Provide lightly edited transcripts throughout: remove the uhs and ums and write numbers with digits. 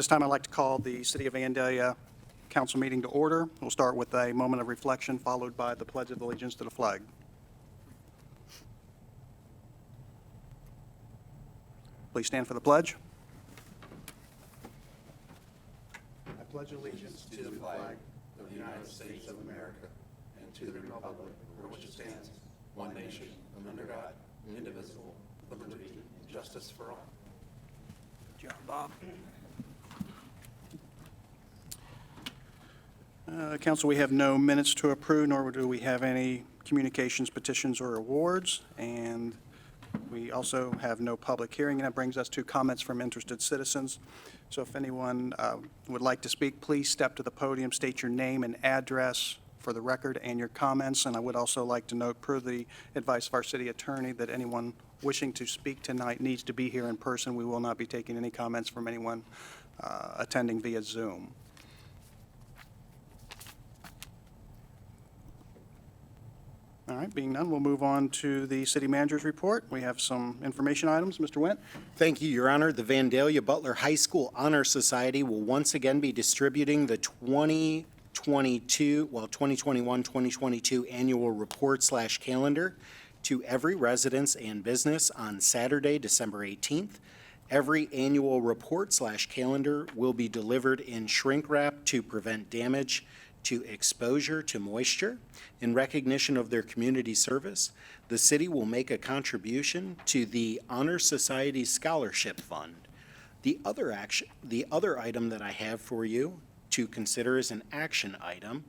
This time I'd like to call the City of Vandalia Council meeting to order. We'll start with a moment of reflection followed by the Pledge of Allegiance to the flag. Please stand for the pledge. I pledge allegiance to the flag of the United States of America and to the republic for which it stands, one nation, under God, indivisible, with liberty and justice for all. Good job, Bob. Council, we have no minutes to approve, nor do we have any communications, petitions, or awards. And we also have no public hearing, and that brings us to comments from interested citizens. So if anyone would like to speak, please step to the podium, state your name and address for the record and your comments. And I would also like to note, per the advice of our city attorney, that anyone wishing to speak tonight needs to be here in person. We will not be taking any comments from anyone attending via Zoom. All right, being none, we'll move on to the city manager's report. We have some information items. Mr. Wendt? Thank you, Your Honor. The Vandalia-Butler High School Honor Society will once again be distributing the 2021-2022 annual report/calendar to every residence and business on Saturday, December 18th. Every annual report/calendar will be delivered in shrink wrap to prevent damage to exposure to moisture. In recognition of their community service, the city will make a contribution to the Honor Society Scholarship Fund. The other item that I have for you to consider is an action item.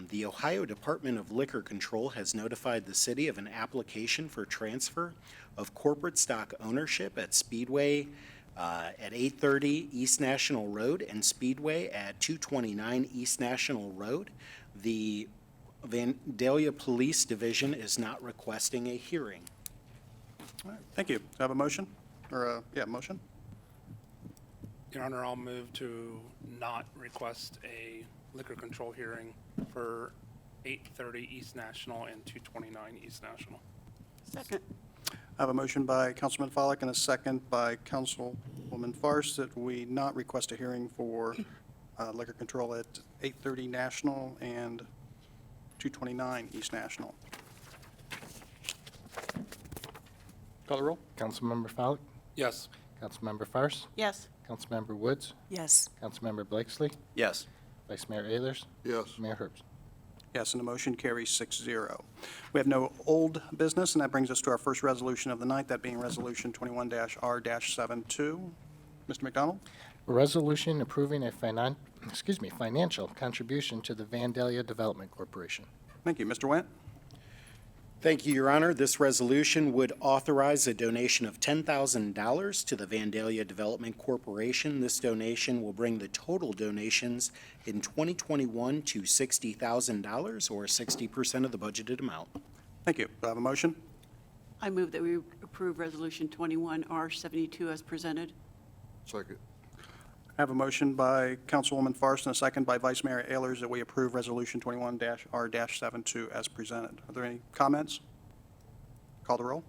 The Ohio Department of Liquor Control has notified the city of an application for transfer of corporate stock ownership at Speedway at 830 East National Road and Speedway at 229 East National Road. The Vandalia Police Division is not requesting a hearing. All right, thank you. Do I have a motion? Motion? Your Honor, I'll move to not request a liquor control hearing for 830 East National and 229 East National. Second. I have a motion by Councilman Follick and a second by Councilwoman Farce that we not request a hearing for liquor control at 830 National and 229 East National. Call the roll. Councilmember Follick, Yes. Councilmember Farce, Yes. Councilmember Woods, Yes. Councilmember Blakesley, Yes. Vice Mayor Ayers, Yes. Mayor Herbst. Yes, and the motion carries 6-0. We have no old business, and that brings us to our first resolution of the night, that being Resolution 21-R-72. Mr. McDonald? A resolution approving a financial contribution to the Vandalia Development Corporation. Thank you. Mr. Wendt? Thank you, Your Honor. This resolution would authorize a donation of $10,000 to the Vandalia Development Corporation. This donation will bring the total donations in 2021 to $60,000, or 60% of the budgeted amount. Thank you. Do I have a motion? I move that we approve Resolution 21-R-72 as presented. Second. I have a motion by Councilwoman Farce and a second by Vice Mayor Ayers that we approve Resolution 21-R-72 as presented. Are there any comments? Call the roll.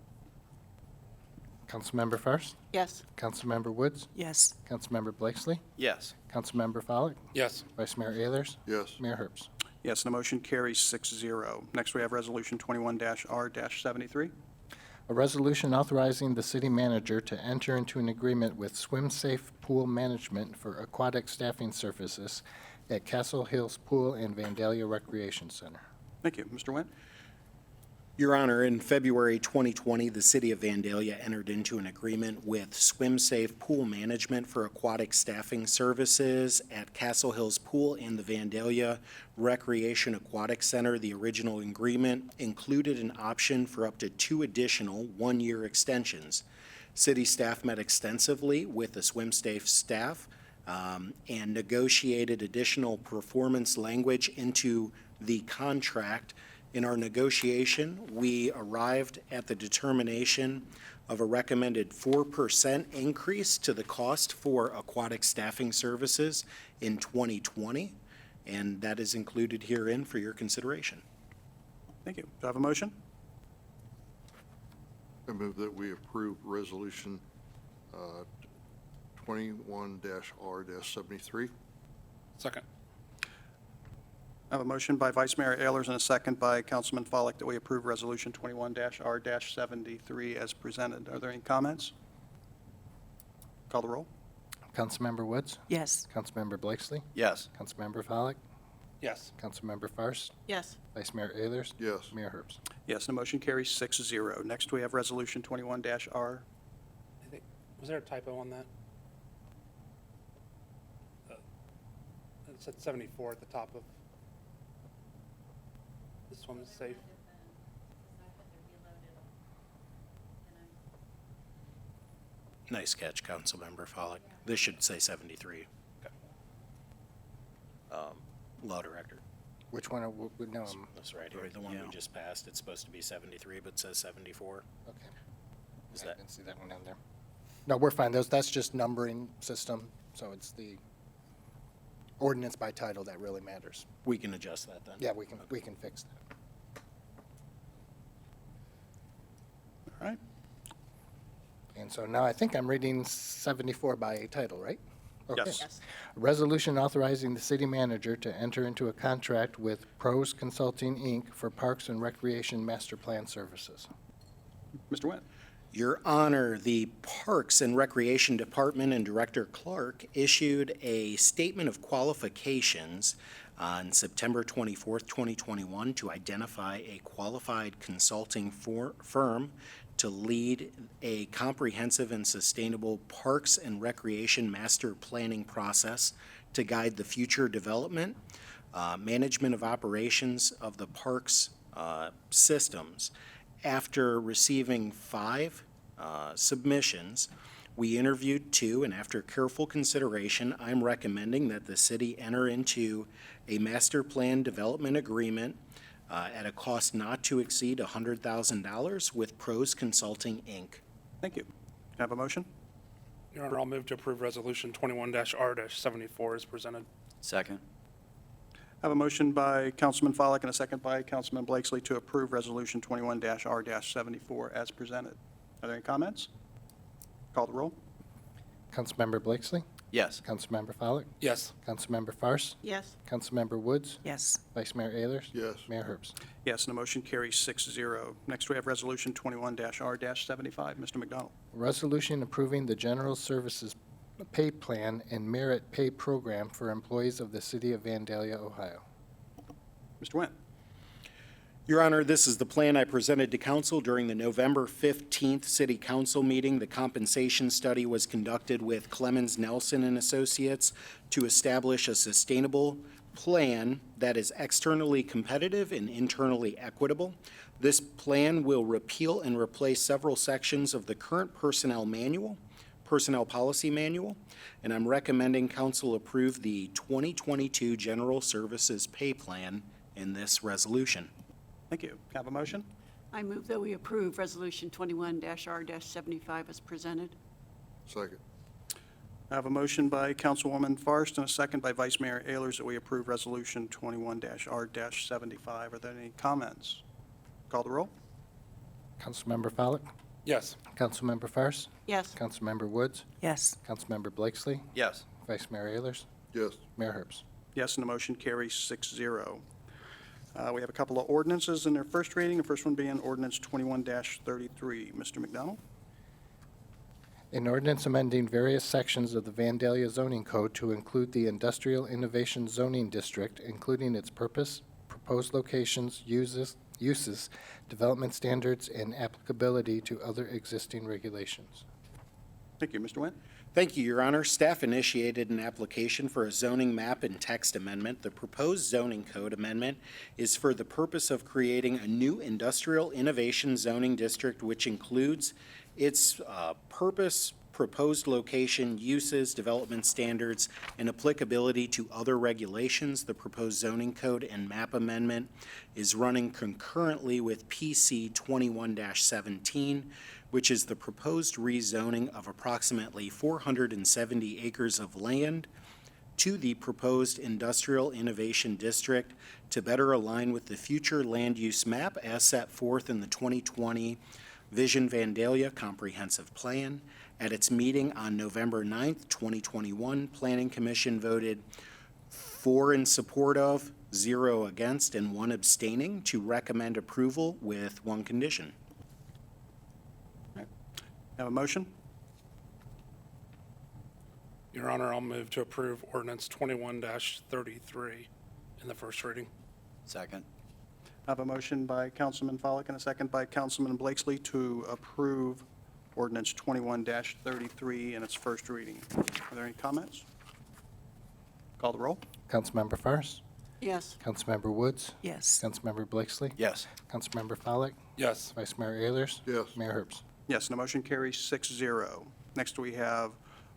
Councilmember Farce, Yes. Councilmember Woods, Yes. Councilmember Blakesley, Yes. Councilmember Follick, Yes. Vice Mayor Ayers, Yes. Mayor Herbst. Yes, and the motion carries 6-0. Next, we have Resolution 21-R-73. A resolution authorizing the city manager to enter into an agreement with Swim Safe Pool Management for aquatic staffing services at Castle Hills Pool and Vandalia Recreation Center. Thank you. Mr. Wendt? Your Honor, in February 2020, the City of Vandalia entered into an agreement with Swim Safe Pool Management for aquatic staffing services at Castle Hills Pool and the Vandalia Recreation Aquatic Center. The original agreement included an option for up to 2 additional one-year extensions. City staff met extensively with the Swim Safe staff and negotiated additional performance language into the contract. In our negotiation, we arrived at the determination of a recommended 4% increase to the cost for aquatic staffing services in 2020, and that is included herein for your consideration. Thank you. Do I have a motion? I move that we approve Resolution 21-R-73. Second. I have a motion by Vice Mayor Ehlers and a second by Councilman Follick that we approve Resolution 21-R-73 as presented. Are there any comments? Call the roll. Councilmember Woods? Yes. Councilmember Blakesley? Yes. Councilmember Follick? Yes. Councilmember Fairst? Yes. Vice Mayor Ehlers? Yes. Mayor Herbst? Yes, the motion carries 6-0. Next, we have Resolution 21-R. I think, was there a typo on that? It said 74 at the top of this one's safe. Nice catch, Councilmember Follick. This should say 73. Law Director. Which one? No, That's right here, the one we just passed. It's supposed to be 73, but says 74. okay. Is I that, didn't see that one down there. No, we're fine. That's just numbering system, so it's the ordinance by title that really matters. we can adjust that then? Yeah, we can fix that. All right. And so now I think I'm reading 74 by title, right? Okay. Yes. A resolution authorizing the city manager to enter into a contract with Pros Consulting, Inc. for Parks and Recreation Master Plan Services. Mr. Wendt. Your Honor, the Parks and Recreation Department and Director Clark issued a statement of qualifications on September 24th, 2021 to identify a qualified consulting firm to lead a comprehensive and sustainable parks and recreation master planning process to guide the future development, management of operations of the parks systems. After receiving 5 submissions, we interviewed 2, and after careful consideration, I'm recommending that the city enter into a master plan development agreement at a cost not to exceed $100,000 with Pros Consulting, Inc. Thank you. Can I have a motion? Your Honor, I'll move to approve Resolution 21-R-74 as presented. Second. I have a motion by Councilman Follick and a second by Councilman Blakesley to approve Resolution 21-R-74 as presented. Are there any comments? Call the roll. Councilmember Blakesley? Yes. Councilmember Follick? Yes. Councilmember Fairst? Yes. Councilmember Woods? Yes. Vice Mayor Ehlers? Yes. Mayor Herbst? Yes, and the motion carries 6-0. Next, we have Resolution 21-R-75. Mr. McDonald. Resolution approving the General Services Pay Plan and Merit Pay Program for employees of the City of Vandalia, Ohio. Mr. Wendt. Your Honor, this is the plan I presented to council during the November 15th City Council meeting. The compensation study was conducted with Clemens Nelson and Associates to establish a sustainable plan that is externally competitive and internally equitable. This plan will repeal and replace several sections of the current personnel policy manual, and I'm recommending council approve the 2022 General Services Pay Plan in this resolution. Thank you. Can I have a motion? I move that we approve Resolution 21-R-75 as presented. Second. I have a motion by Councilwoman Fairst and a second by Vice Mayor Ehlers that we approve Resolution 21-R-75. Are there any comments? Call the roll. Councilmember Follick? Yes. Councilmember Fairst? Yes. Councilmember Woods? Yes. Councilmember Blakesley? Yes. Vice Mayor Ehlers? Yes. Mayor Herbst? Yes, and the motion carries 6-0. We have a couple of ordinances in their first reading, the first one being Ordinance 21-33. Mr. McDonald? An ordinance amending various sections of the Vandalia zoning code to include the Industrial Innovation Zoning District, including its purpose, proposed locations, uses, development standards, and applicability to other existing regulations. Thank you. Mr. Wendt? Thank you, Your Honor. Staff initiated an application for a zoning map and text amendment. The proposed zoning code amendment is for the purpose of creating a new industrial innovation zoning district, which includes its purpose, proposed location, uses, development standards, and applicability to other regulations. The proposed zoning code and map amendment is running concurrently with PC 21-17, which is the proposed rezoning of approximately 470 acres of land to the proposed Industrial Innovation District to better align with the future land use map as set forth in the 2020 Vision Vandalia Comprehensive Plan. At its meeting on November 9th, 2021, Planning Commission voted 4 in support of, 0 against, and 1 abstaining to recommend approval with one condition. Have a motion? Your Honor, I'll move to approve Ordinance 21-33 in the first reading. Second. I have a motion by Councilman Follick and a second by Councilman Blakesley to approve Ordinance 21-33 in its first reading. Are there any comments? Call the roll. Councilmember Fairst, Yes. Councilmember Woods, Yes. Councilmember Blakesley, Yes. Councilmember Follick, Yes. Vice Mayor Ayers, Yes. Mayor Herbst. Yes, and the motion carries 6-0. Next, we have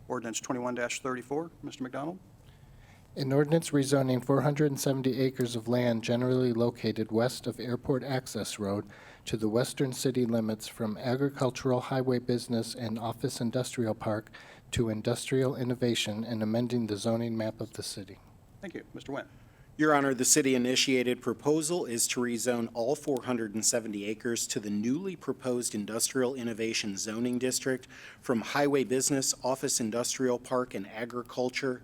Ordinance 21-34. Mr. McDonald? An ordinance rezoning 470 acres of land generally located west of Airport Access Road to the western city limits from agricultural highway business and office industrial park to industrial innovation and amending the zoning map of the city. Thank you. Mr. Nguyen? Your Honor, the city-initiated proposal is to rezone all 470 acres to the newly proposed Industrial Innovation Zoning District from highway business, office industrial park, and agriculture.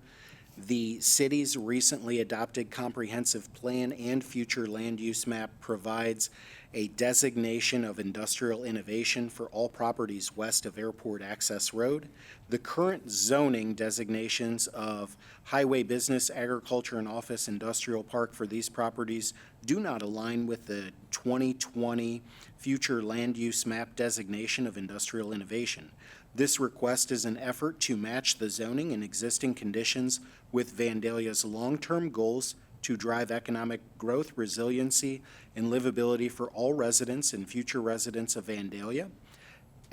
The city's recently adopted comprehensive plan and future land use map provides a designation of industrial innovation for all properties west of Airport Access Road. The current zoning designations of highway business, agriculture, and office industrial park for these properties do not align with the 2020 future land use map designation of industrial innovation. This request is an effort to match the zoning and existing conditions with Vandalia's long-term goals to drive economic growth, resiliency, and livability for all residents and future residents of Vandalia.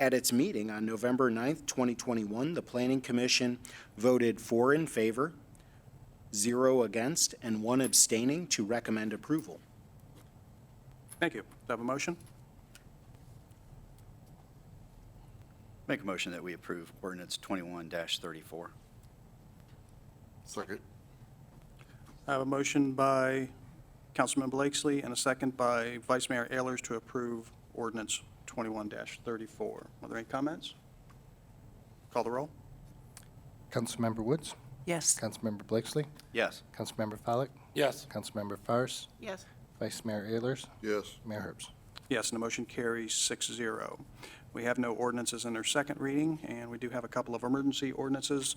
At its meeting on November 9th, 2021, the Planning Commission voted 4 in favor, 0 against, and 1 abstaining to recommend approval. Thank you. Do I have a motion? Make a motion that we approve Ordinance 21-34. Second. I have a motion by Councilman Blakesley and a second by Vice Mayor Ayers to approve Ordinance 21-34. Are there any comments? Call the roll. Councilmember Woods, Yes. Councilmember Blakesley, Yes. Councilmember Follick, Yes. Councilmember Fairst, Yes. Vice Mayor Ayers, Yes. Mayor Herbst. Yes, and the motion carries 6-0. We have no ordinances in their second reading, and we do have a couple of emergency ordinances.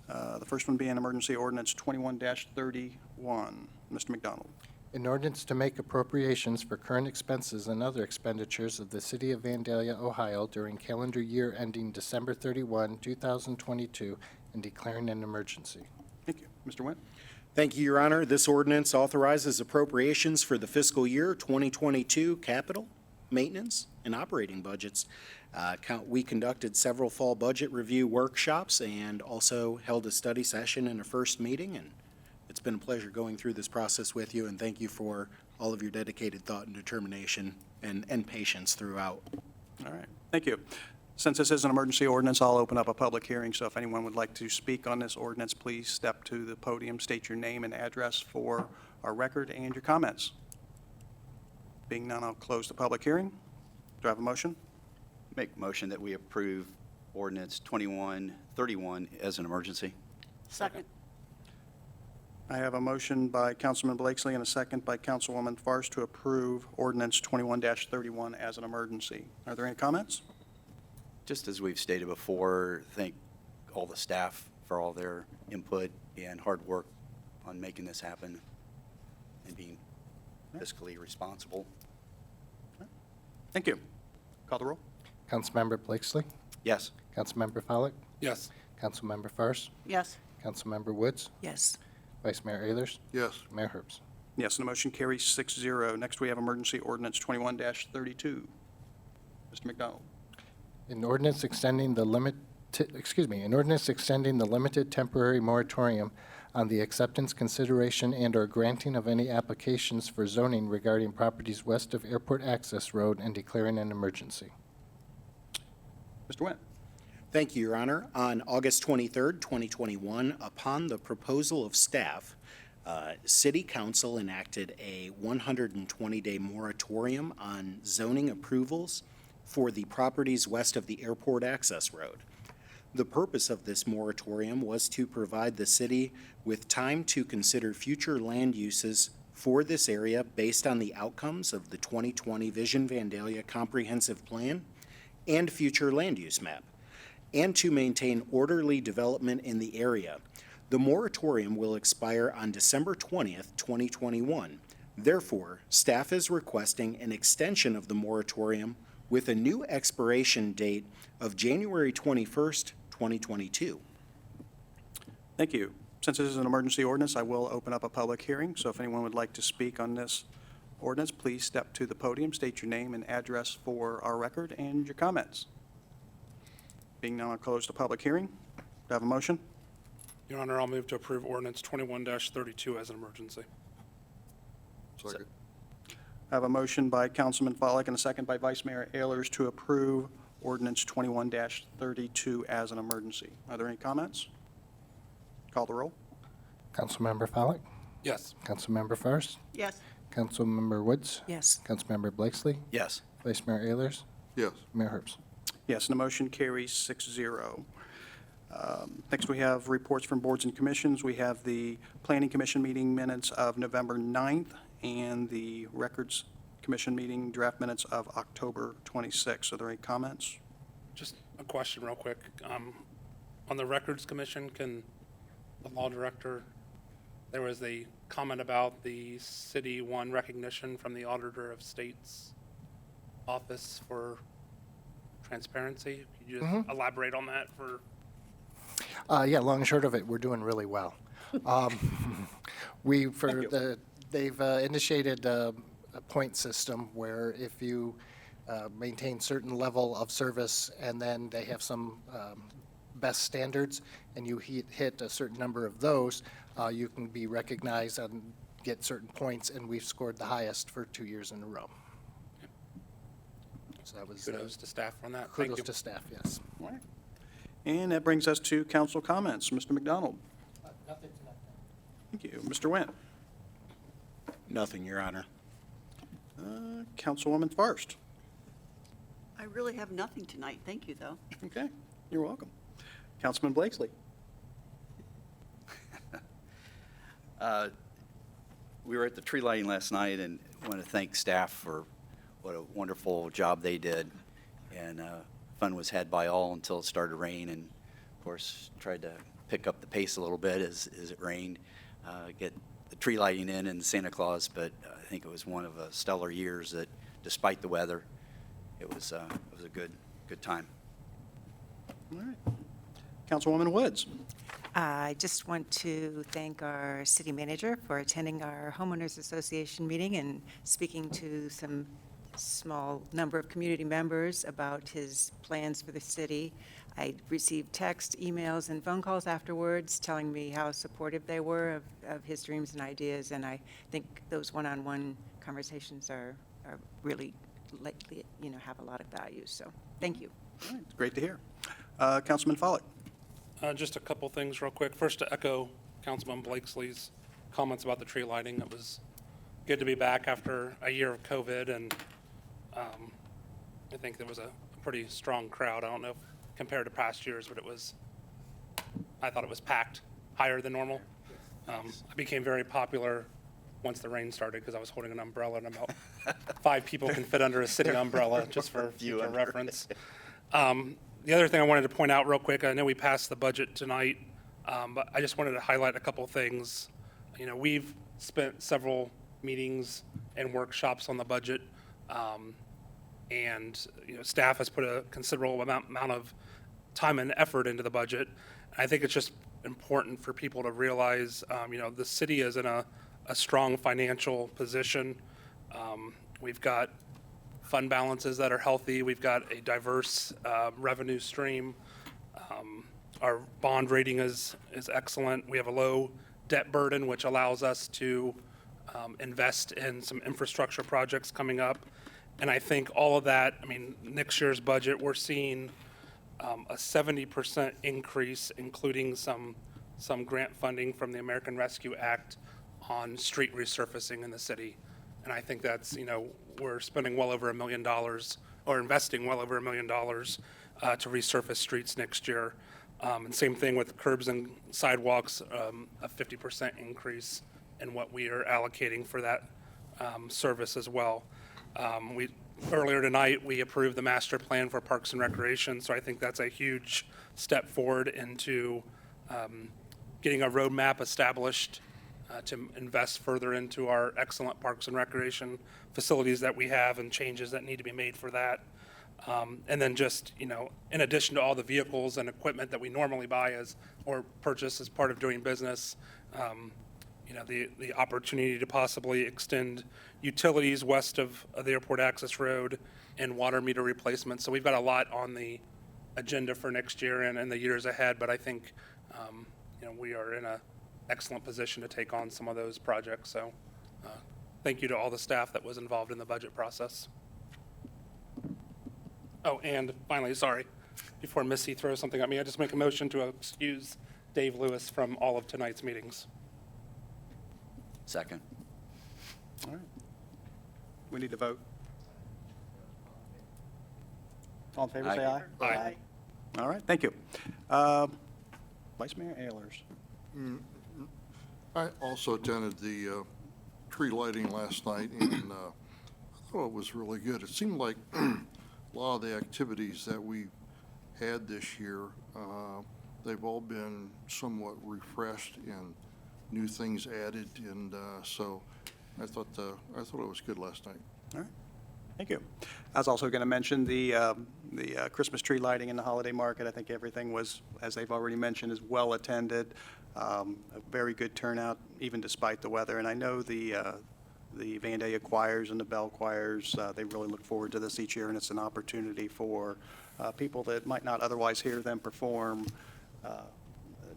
The first one being Emergency Ordinance 21-31. Mr. McDonald? An ordinance to make appropriations for current expenses and other expenditures of the City of Vandalia, Ohio during calendar year ending December 31, 2022, and declaring an emergency. Thank you. Mr. Wendt? Thank you, Your Honor. This ordinance authorizes appropriations for the fiscal year 2022 capital, maintenance, and operating budgets. We conducted several fall budget review workshops and also held a study session in a first meeting, and it's been a pleasure going through this process with you, and thank you for all of your dedicated thought and determination and patience throughout. All right. Thank you. Since this is an emergency ordinance, I'll open up a public hearing, so if anyone would like to speak on this ordinance, please step to the podium, state your name and address for our record and your comments. Being none, I'll close the public hearing. Do I have a motion? Make a motion that we approve Ordinance 21-31 as an emergency. Second. I have a motion by Councilman Blakesley and a second by Councilwoman Fairst to approve Ordinance 21-31 as an emergency. Are there any comments? Just as we've stated before, thank all the staff for all their input and hard work on making this happen and being fiscally responsible. Thank you. Call the roll. Councilmember Blakesley, Yes. Councilmember Follick, Yes. Councilmember Fairst, Yes. Councilmember Woods, Yes. Vice Mayor Ayers, Yes. Mayor Herbst. Yes, and the motion carries 6-0. Next, we have Emergency Ordinance 21-32. Mr. McDonald? An ordinance extending the limited temporary moratorium on the acceptance, consideration, and/or granting of any applications for zoning regarding properties west of Airport Access Road and declaring an emergency. Mr. Wendt? Thank you, Your Honor. On August 23rd, 2021, upon the proposal of staff, City Council enacted a 120-day moratorium on zoning approvals for the properties west of the airport access road. The purpose of this moratorium was to provide the city with time to consider future land uses for this area based on the outcomes of the 2020 Vision Vandalia Comprehensive Plan and future land use map, and to maintain orderly development in the area. The moratorium will expire on December 20th, 2021. Therefore, staff is requesting an extension of the moratorium with a new expiration date of January 21st, 2022. Thank you. Since this is an emergency ordinance, I will open up a public hearing, so if anyone would like to speak on this ordinance, please step to the podium, state your name and address for our record, and your comments. Being now, I'll close the public hearing. Do I have a motion? Your Honor, I'll move to approve Ordinance 21-32 as an emergency. Second. I have a motion by Councilman Follick and a second by Vice Mayor Ehlers to approve Ordinance 21-32 as an emergency. Are there any comments? Call the roll. Councilmember Follak, Yes. Councilmember Fairst, Yes. Councilmember Woods, Yes. Councilmember Blakesley, Yes. Vice Mayor Ehlers, Yes. Mayor Herbst. Yes, and the motion carries 6-0. Next, we have reports from boards and commissions. We have the Planning Commission meeting minutes of November 9th and the Records Commission meeting draft minutes of October 26th. Are there any comments? Just a question real quick. On the Records Commission, can the law director, there was a comment about the city won recognition from the Auditor of State's Office for Transparency. Could you just elaborate on that for? Yeah, long and short of it, we're doing really well. They've initiated a point system where if you maintain certain level of service and then they have some best standards and you hit a certain number of those, you can be recognized and get certain points, and we've scored the highest for 2 years in a row. So that was Kudos to staff on that. Thank kudos you. to staff, yes. All right. And that brings us to council comments. Mr. McDonald. Nothing tonight. Thank you. Mr. Wendt. Nothing, Your Honor. Councilwoman Farst. I really have nothing tonight. Thank you, though. Okay, you're welcome. Councilman Blakesley. We were at the tree lighting last night, and I want to thank staff for what a wonderful job they did. And fun was had by all until it started to rain, and of course tried to pick up the pace a little bit as it rained, get the tree lighting in and Santa Claus. But I think it was one of the stellar years that, despite the weather, it was a good time. All right. Councilwoman Woods. I just want to thank our city manager for attending our homeowners association meeting and speaking to some small number of community members about his plans for the city. I received text, emails, and phone calls afterwards telling me how supportive they were of his dreams and ideas, and I think those one-on-one conversations are really likely, have a lot of value. So, thank you. All right, great to hear. Councilman Follick. Just a couple things real quick. First, to echo Councilman Blakesley's comments about the tree lighting. It was good to be back after a year of COVID, and I think there was a pretty strong crowd. I don't know if compared to past years, but I thought it was packed, higher than normal. I became very popular once the rain started because I was holding an umbrella, and about 5 people can fit under a city umbrella, just for future reference. The other thing I wanted to point out real quick, I know we passed the budget tonight, but I just wanted to highlight a couple things. We've spent several meetings and workshops on the budget, and staff has put a considerable amount of time and effort into the budget. I think it's just important for people to realize, the city is in a strong financial position. We've got fund balances that are healthy. We've got a diverse revenue stream. Our bond rating is excellent. We have a low debt burden, which allows us to invest in some infrastructure projects coming up. And I think all of that, next year's budget, we're seeing a 70% increase, including some grant funding from the American Rescue Act on street resurfacing in the city. And I think that's, we're spending well over $1 million or investing well over $1 million to resurface streets next year. And same thing with curbs and sidewalks, a 50% increase in what we are allocating for that service as well. Earlier tonight, we approved the master plan for Parks and Recreation, so I think that's a huge step forward into getting a roadmap established to invest further into our excellent Parks and Recreation facilities that we have and changes that need to be made for that. And then just, in addition to all the vehicles and equipment that we normally buy or purchase as part of doing business, the opportunity to possibly extend utilities west of the airport access road and water meter replacement. So we've got a lot on the agenda for next year and the years ahead, but I think, we are in an excellent position to take on some of those projects. So thank you to all the staff that was involved in the budget process. Oh, and finally, sorry, before Missy throws something at me, I just make a motion to excuse Dave Lewis from all of tonight's meetings. Second. All right. We need to vote. All in favor, say aye. Aye. All right, thank you. Vice Mayor Ehlers. I also attended the tree lighting last night, and I thought it was really good. It seemed like a lot of the activities that we had this year, they've all been somewhat refreshed and new things added, and so I thought it was good last night. All right, thank you. I was also going to mention the Christmas tree lighting in the holiday market. I think everything was, as they've already mentioned, is well attended. A very good turnout, even despite the weather. And I know the Vandalia choirs and the bell choirs, they really look forward to this each year, and it's an opportunity for people that might not otherwise hear them perform.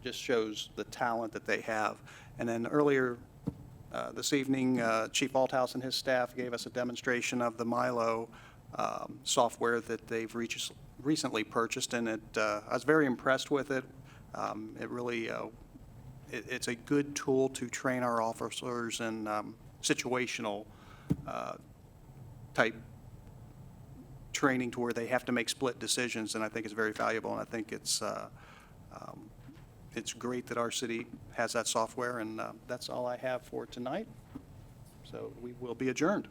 Just shows the talent that they have. And then earlier this evening, Chief Althouse and his staff gave us a demonstration of the Milo software that they've recently purchased, and I was very impressed with it. It really, it's a good tool to train our officers in situational type training to where they have to make split decisions, and I think it's very valuable, and I think it's great that our city has that software, and that's all I have for tonight. So we will be adjourned.